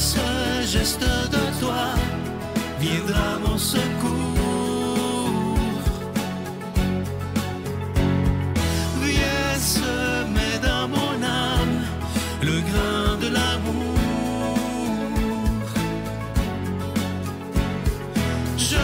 ce geste de toi viendra mon secours. Viens semer dans mon âme le grain de l'amour. Je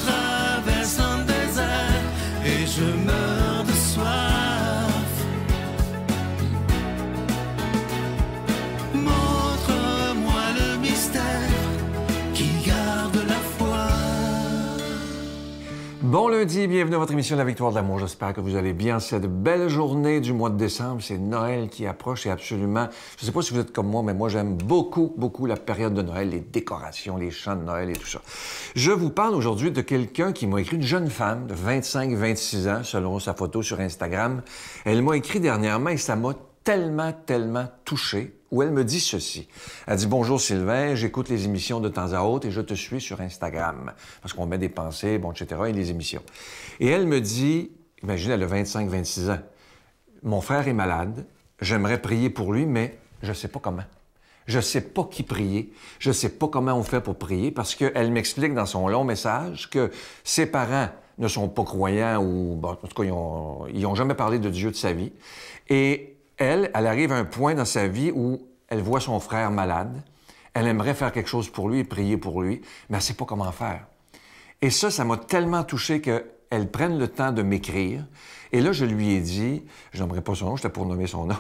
traverse un désert et je meurs de soif. Montre-moi le mystère qui garde la foi. Bon lundi, bienvenue à votre émission La Victoire de l'amour. J'espère que vous allez bien cette belle journée du mois de décembre. C'est Noël qui approche et absolument, je ne sais pas si vous êtes comme moi, mais moi j'aime beaucoup la période de Noël, les décorations, les chants de Noël et tout ça. Je vous parle aujourd'hui de quelqu'un qui m'a écrit, une jeune femme de 25-26 ans, selon sa photo sur Instagram. Elle m'a écrit dernièrement et ça m'a tellement touché, où elle me dit ceci. Elle dit « Bonjour Sylvain, j'écoute les émissions de temps à autre et je te suis sur Instagram. » Parce qu'on met des pensées, bon, etc., et les émissions. Et elle me dit, imagine, elle a 25-26 ans. « Mon frère est malade, j'aimerais prier pour lui, mais je sais pas comment. Je sais pas qui prier, je sais pas comment on fait pour prier, parce qu'elle m'explique dans son long message que ses parents ne sont pas croyants ou, bon, en tout cas, ils ont jamais parlé de Dieu de sa vie. Et elle arrive à un point dans sa vie où elle voit son frère malade, elle aimerait faire quelque chose pour lui et prier pour lui, mais elle ne sait pas comment faire. Et ça m'a tellement touché qu'elle prenne le temps de m'écrire. Et là, je lui ai dit, je n'aimerais pas son nom, j'étais pour nommer son nom,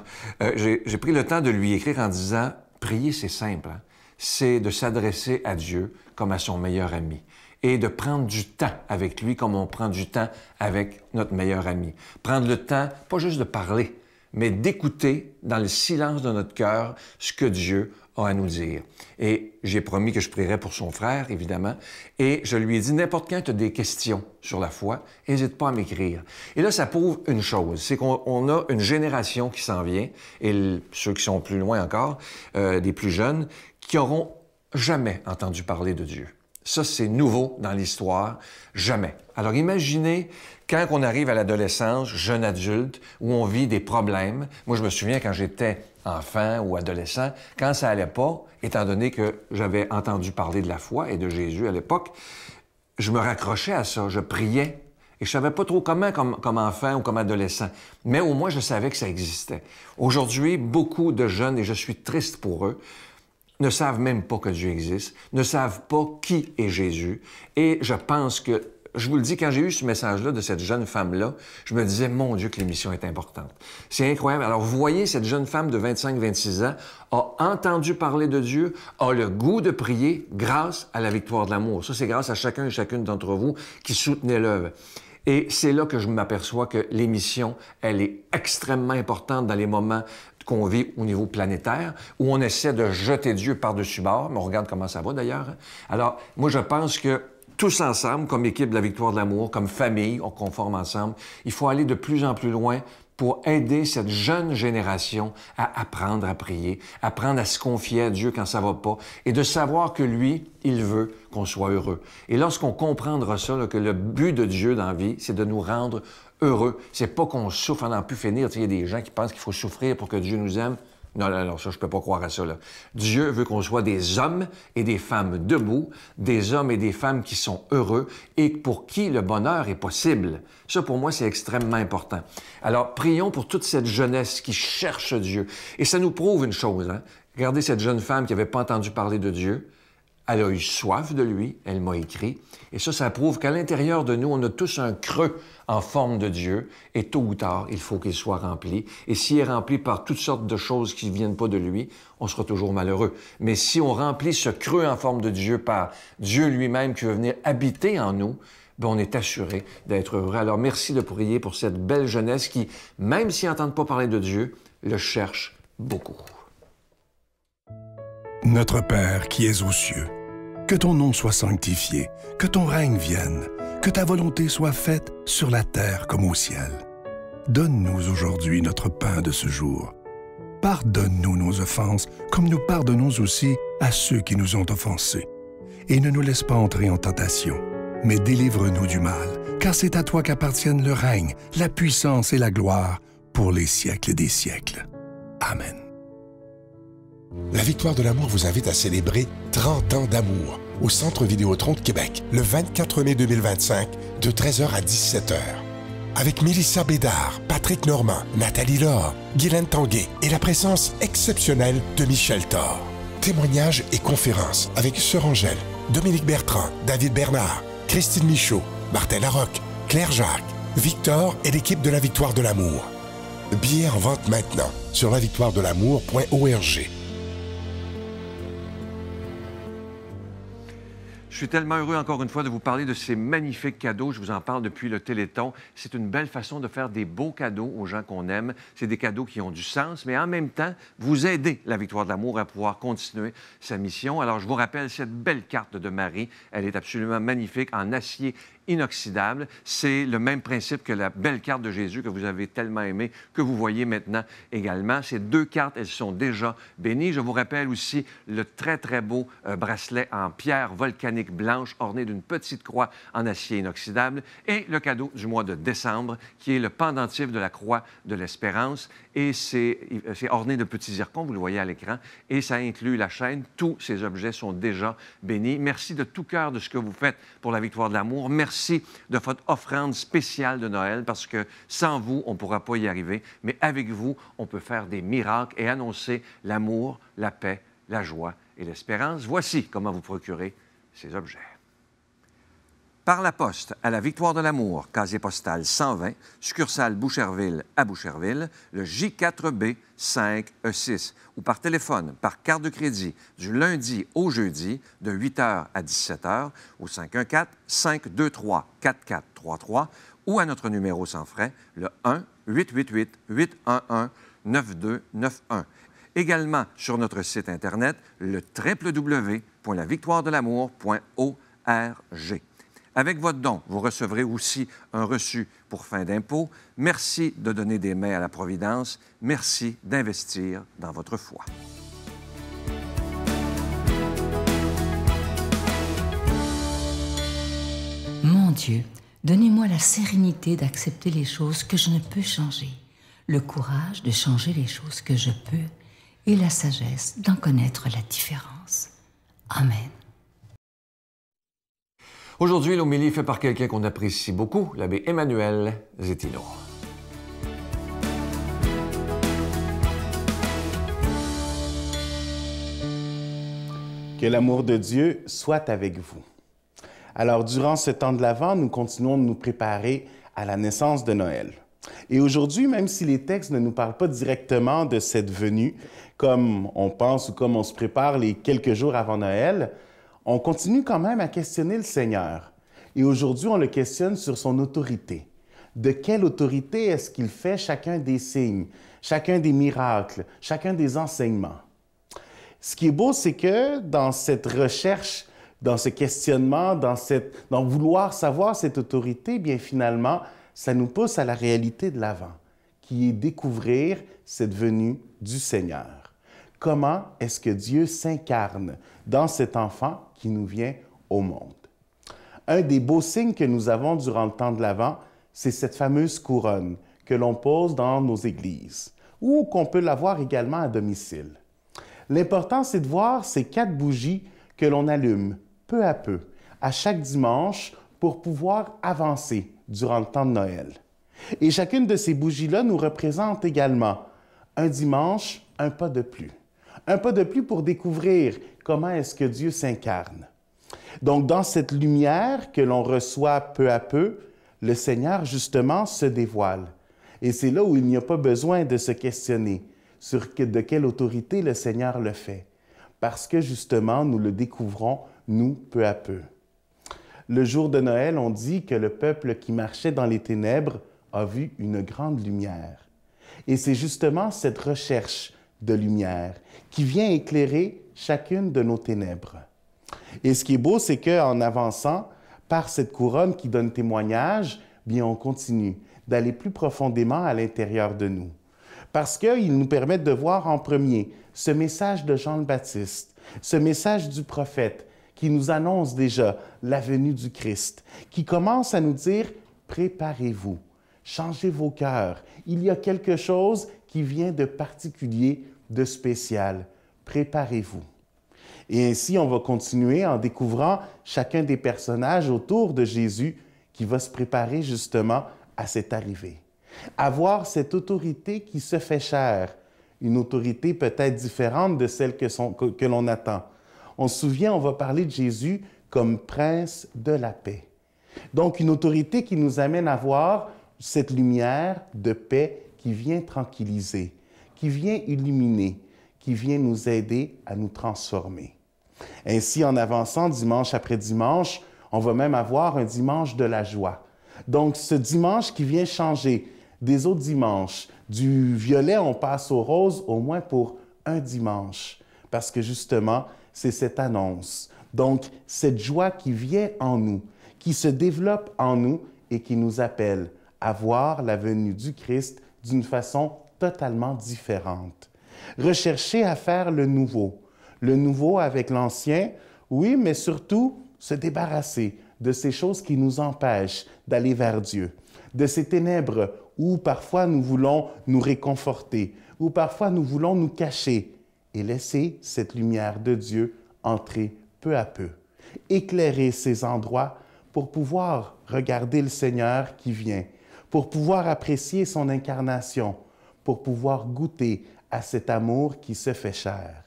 j'ai pris le temps de lui écrire en disant, prier, c'est simple, hein? C'est de s'adresser à Dieu comme à son meilleur ami et de prendre du temps avec lui comme on prend du temps avec notre meilleur ami. Prendre le temps, pas juste de parler, mais d'écouter dans le silence de notre cœur ce que Dieu a à nous dire. Et j'ai promis que je prierais pour son frère, évidemment, et je lui ai dit, n'importe quand tu as des questions sur la foi, n'hésite pas à m'écrire. Et là, ça prouve une chose, c'est qu'on a une génération qui s'en vient, et ceux qui sont plus loin encore, des plus jeunes, qui n'auront jamais entendu parler de Dieu. Ça, c'est nouveau dans l'histoire, jamais. Alors imaginez, quand on arrive à l'adolescence, jeune adulte, où on vit des problèmes. Moi, je me souviens quand j'étais enfant ou adolescent, quand ça allait pas, étant donné que j'avais entendu parler de la foi et de Jésus à l'époque, je me raccrochais à ça, je priais. Et je savais pas trop comment comme enfant ou comme adolescent. Mais au moins, je savais que ça existait. Aujourd'hui, beaucoup de jeunes, et je suis triste pour eux, ne savent même pas que Dieu existe, ne savent pas qui est Jésus. Et je pense que, je vous le dis, quand j'ai eu ce message-là de cette jeune femme-là, je me disais, mon Dieu, que l'émission est importante. C'est incroyable. Alors, vous voyez, cette jeune femme de 25-26 ans a entendu parler de Dieu, a le goût de prier grâce à la victoire de l'amour. Ça, c'est grâce à chacun et chacune d'entre vous qui soutenez l'œuvre. Et c'est là que je m'aperçois que l'émission, elle est extrêmement importante dans les moments qu'on vit au niveau planétaire, où on essaie de jeter Dieu par-dessus bord, mais on regarde comment ça va d'ailleurs. Alors, moi, je pense que tous ensemble, comme équipe de la Victoire de l'amour, comme famille, on conforme ensemble, il faut aller de plus en plus loin pour aider cette jeune génération à apprendre à prier, apprendre à se confier à Dieu quand ça va pas, et de savoir que lui, il veut qu'on soit heureux. Et lorsqu'on comprendra ça, là, que le but de Dieu dans la vie, c'est de nous rendre heureux. C'est pas qu'on souffre à n'en plus finir. Il y a des gens qui pensent qu'il faut souffrir pour que Dieu nous aime. Non, ça, je peux pas croire à ça, là. Dieu veut qu'on soit des hommes et des femmes debout, des hommes et des femmes qui sont heureux et pour qui le bonheur est possible. Ça, pour moi, c'est extrêmement important. Alors, prions pour toute cette jeunesse qui cherche Dieu. Et ça nous prouve une chose, hein. Regardez cette jeune femme qui n'avait pas entendu parler de Dieu. Elle a eu soif de lui, elle m'a écrit. Et ça prouve qu'à l'intérieur de nous, on a tous un creux en forme de Dieu. Et tôt ou tard, il faut qu'il soit rempli. Et s'il est rempli par toutes sortes de choses qui ne viennent pas de lui, on sera toujours malheureux. Mais si on remplit ce creux en forme de Dieu par Dieu lui-même qui veut venir habiter en nous, bien, on est assuré d'être heureux. Alors, merci de prier pour cette belle jeunesse qui, même s'ils n'entendent pas parler de Dieu, le cherche beaucoup. Notre Père qui es aux cieux, que ton nom soit sanctifié, que ton règne vienne, que ta volonté soit faite sur la terre comme au ciel. Donne-nous aujourd'hui notre pain de ce jour. Pardonne-nous nos offenses, comme nous pardonnons aussi à ceux qui nous ont offensés. Et ne nous laisse pas entrer en tentation, mais délivre-nous du mal, car c'est à toi qu'appartiennent le règne, la puissance et la gloire pour les siècles des siècles. Amen. La Victoire de l'amour vous invite à célébrer 30 ans d'amour au Centre Vidéotron de Québec le 24 mai 2025 de 13h à 17h. Avec Mélissa Bédard, Patrick Normand, Nathalie Laure, Guylaine Tanguay et la présence exceptionnelle de Michel Thor. Témoignages et conférences avec Sœur Angèle, Dominique Bertrand, David Bernard, Christine Michaud, Martin Larocque, Claire Jacques, Victor et l'équipe de la Victoire de l'amour. Billets en vente maintenant sur lavictoiredelamour.org. Je suis tellement heureux, encore une fois, de vous parler de ces magnifiques cadeaux. Je vous en parle depuis le Téléthon. C'est une belle façon de faire des beaux cadeaux aux gens qu'on aime. C'est des cadeaux qui ont du sens, mais en même temps, vous aidez la Victoire de l'amour à pouvoir continuer sa mission. Alors, je vous rappelle cette belle carte de Marie. Elle est absolument magnifique, en acier inoxydable. C'est le même principe que la belle carte de Jésus que vous avez tellement aimée, que vous voyez maintenant également. Ces deux cartes, elles sont déjà bénies. Je vous rappelle aussi le très, très beau bracelet en pierre volcanique blanche orné d'une petite croix en acier inoxydable et le cadeau du mois de décembre qui est le pendentif de la croix de l'Espérance et c'est orné de petits zircons, vous le voyez à l'écran, et ça inclut la chaîne. Tous ces objets sont déjà bénis. Merci de tout cœur de ce que vous faites pour la Victoire de l'amour. Merci de votre offrande spéciale de Noël parce que sans vous, on ne pourra pas y arriver, mais avec vous, on peut faire des miracles et annoncer l'amour, la paix, la joie et l'espérance. Voici comment vous procurer ces objets. Par la poste à la Victoire de l'amour, casier postal 120, succursale Boucherville à Boucherville, le J4B 5E6, ou par téléphone, par carte de crédit, du lundi au jeudi, de 8h à 17h, au 514-523-4433, ou à notre numéro sans frais, le 1-888-811-9291. Également sur notre site Internet, le www.lavictoiredelamour.org. Avec votre don, vous recevrez aussi un reçu pour fin d'impôt. Merci de donner des mains à la Providence. Merci d'investir dans votre foi. Mon Dieu, donnez-moi la sérénité d'accepter les choses que je ne peux changer, le courage de changer les choses que je peux et la sagesse d'en connaître la différence. Amen. Aujourd'hui, l'homélie est faite par quelqu'un qu'on apprécie beaucoup, l'abbé Emmanuel Zettino. Que l'amour de Dieu soit avec vous. Alors, durant ce temps de l'Avent, nous continuons de nous préparer à la naissance de Noël. Et aujourd'hui, même si les textes ne nous parlent pas directement de cette venue, comme on pense ou comme on se prépare les quelques jours avant Noël, on continue quand même à questionner le Seigneur. Et aujourd'hui, on le questionne sur son autorité. De quelle autorité est-ce qu'il fait chacun des signes, chacun des miracles, chacun des enseignements? Ce qui est beau, c'est que dans cette recherche, dans ce questionnement, dans vouloir savoir cette autorité, bien finalement, ça nous pousse à la réalité de l'Avent, qui est découvrir cette venue du Seigneur. Comment est-ce que Dieu s'incarne dans cet enfant qui nous vient au monde? Un des beaux signes que nous avons durant le temps de l'Avent, c'est cette fameuse couronne que l'on pose dans nos églises ou qu'on peut l'avoir également à domicile. L'important, c'est de voir ces 4 bougies que l'on allume peu à peu, à chaque dimanche, pour pouvoir avancer durant le temps de Noël. Et chacune de ces bougies-là nous représente également un dimanche, un pas de plus. Un pas de plus pour découvrir comment est-ce que Dieu s'incarne. Donc, dans cette lumière que l'on reçoit peu à peu, le Seigneur, justement, se dévoile. Et c'est là où il n'y a pas besoin de se questionner sur de quelle autorité le Seigneur le fait, parce que, justement, nous le découvrons, nous, peu à peu. Le jour de Noël, on dit que le peuple qui marchait dans les ténèbres a vu une grande lumière. Et c'est justement cette recherche de lumière qui vient éclairer chacune de nos ténèbres. Et ce qui est beau, c'est qu'en avançant par cette couronne qui donne témoignage, bien on continue d'aller plus profondément à l'intérieur de nous. Parce qu'il nous permet de voir en premier ce message de Jean le Baptiste, ce message du prophète qui nous annonce déjà la venue du Christ, qui commence à nous dire « Préparez-vous, changez vos cœurs, il y a quelque chose qui vient de particulier, de spécial. préparez-vous. Et ainsi, on va continuer en découvrant chacun des personnages autour de Jésus qui va se préparer justement à cette arrivée. Avoir cette autorité qui se fait chair, une autorité peut-être différente de celle que l'on attend. On se souvient, on va parler de Jésus comme prince de la paix. Donc, une autorité qui nous amène à voir cette lumière de paix qui vient tranquilliser, qui vient illuminer, qui vient nous aider à nous transformer. Ainsi, en avançant dimanche après dimanche, on va même avoir un dimanche de la joie. Donc, ce dimanche qui vient changer des autres dimanches, du violet, on passe au rose au moins pour un dimanche, parce que justement, c'est cette annonce. Donc, cette joie qui vient en nous, qui se développe en nous et qui nous appelle à voir la venue du Christ d'une façon totalement différente. Rechercher à faire le nouveau avec l'ancien, oui, mais surtout se débarrasser de ces choses qui nous empêchent d'aller vers Dieu, de ces ténèbres où parfois nous voulons nous réconforter, où parfois nous voulons nous cacher et laisser cette lumière de Dieu entrer peu à peu, éclairer ces endroits pour pouvoir regarder le Seigneur qui vient, pour pouvoir apprécier son incarnation, pour pouvoir goûter à cet amour qui se fait chair.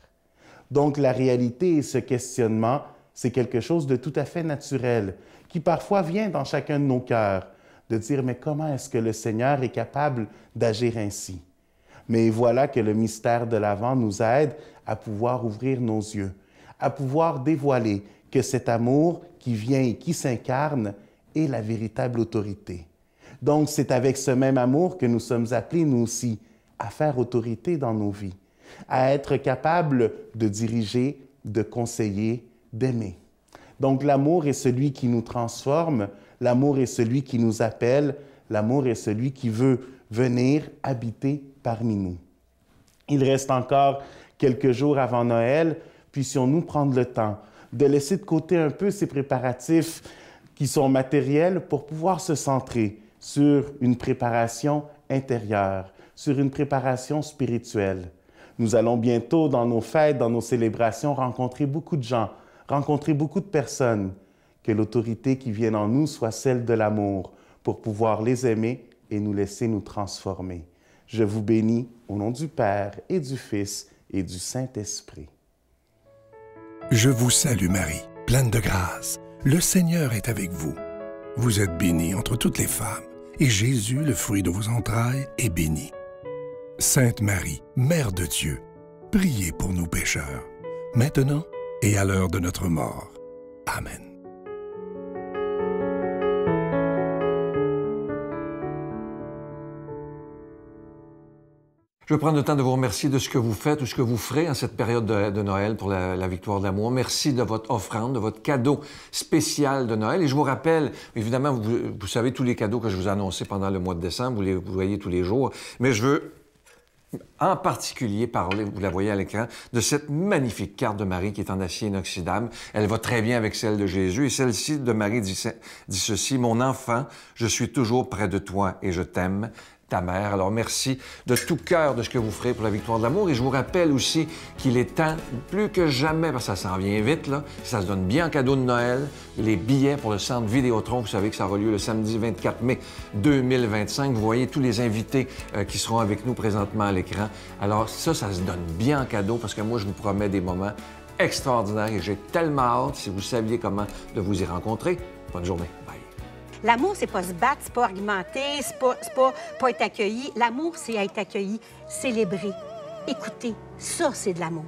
Donc la réalité et ce questionnement, c'est quelque chose de tout à fait naturel, qui parfois vient dans chacun de nos cœurs, de dire « mais comment est-ce que le Seigneur est capable d'agir ainsi? » Mais voilà que le mystère de l'Avent nous aide à pouvoir ouvrir nos yeux, à pouvoir dévoiler que cet amour qui vient et qui s'incarne est la véritable autorité. Donc c'est avec ce même amour que nous sommes appelés, nous aussi, à faire autorité dans nos vies, à être capables de diriger, de conseiller, d'aimer. Donc l'amour est celui qui nous transforme, l'amour est celui qui nous appelle, l'amour est celui qui veut venir habiter parmi nous. Il reste encore quelques jours avant Noël, puissions-nous prendre le temps de laisser de côté un peu ces préparatifs qui sont matériels pour pouvoir se centrer sur une préparation intérieure, sur une préparation spirituelle. Nous allons bientôt, dans nos fêtes, dans nos célébrations, rencontrer beaucoup de gens, rencontrer beaucoup de personnes. Que l'autorité qui vient en nous soit celle de l'amour pour pouvoir les aimer et nous laisser nous transformer. Je vous bénis au nom du Père et du Fils et du Saint-Esprit. Je vous salue Marie, pleine de grâce. Le Seigneur est avec vous. Vous êtes bénie entre toutes les femmes, et Jésus, le fruit de vos entrailles, est béni. Sainte Marie, Mère de Dieu, priez pour nous pécheurs, maintenant et à l'heure de notre mort. Amen. Je veux prendre le temps de vous remercier de ce que vous faites ou ce que vous ferez en cette période de Noël pour la victoire de l'amour. Merci de votre offrande, de votre cadeau spécial de Noël. Et je vous rappelle, évidemment, vous savez tous les cadeaux que je vous ai annoncés pendant le mois de décembre, vous voyez tous les jours, mais je veux en particulier parler, vous la voyez à l'écran, de cette magnifique carte de Marie qui est en acier inoxydable. Elle va très bien avec celle de Jésus. Et celle-ci de Marie dit ceci, « Mon enfant, je suis toujours près de toi et je t'aime. » Ta mère. Alors, merci de tout cœur de ce que vous ferez pour la victoire de l'amour. Et je vous rappelle aussi qu'il est temps, plus que jamais, parce que ça s'en vient vite, là, ça se donne bien en cadeau de Noël, les billets pour le Centre Vidéotron. Vous savez que ça aura lieu le samedi 24 mai 2025. Vous voyez tous les invités qui seront avec nous présentement à l'écran. Alors, ça se donne bien en cadeau parce que moi, je vous promets des moments extraordinaires et j'ai tellement hâte, si vous saviez comment, de vous y rencontrer. Bonne journée. Bye. L'amour, c'est pas se battre, c'est pas argumenter, c'est pas être accueilli. L'amour, c'est être accueilli, célébrer, écouter. Ça, c'est de l'amour.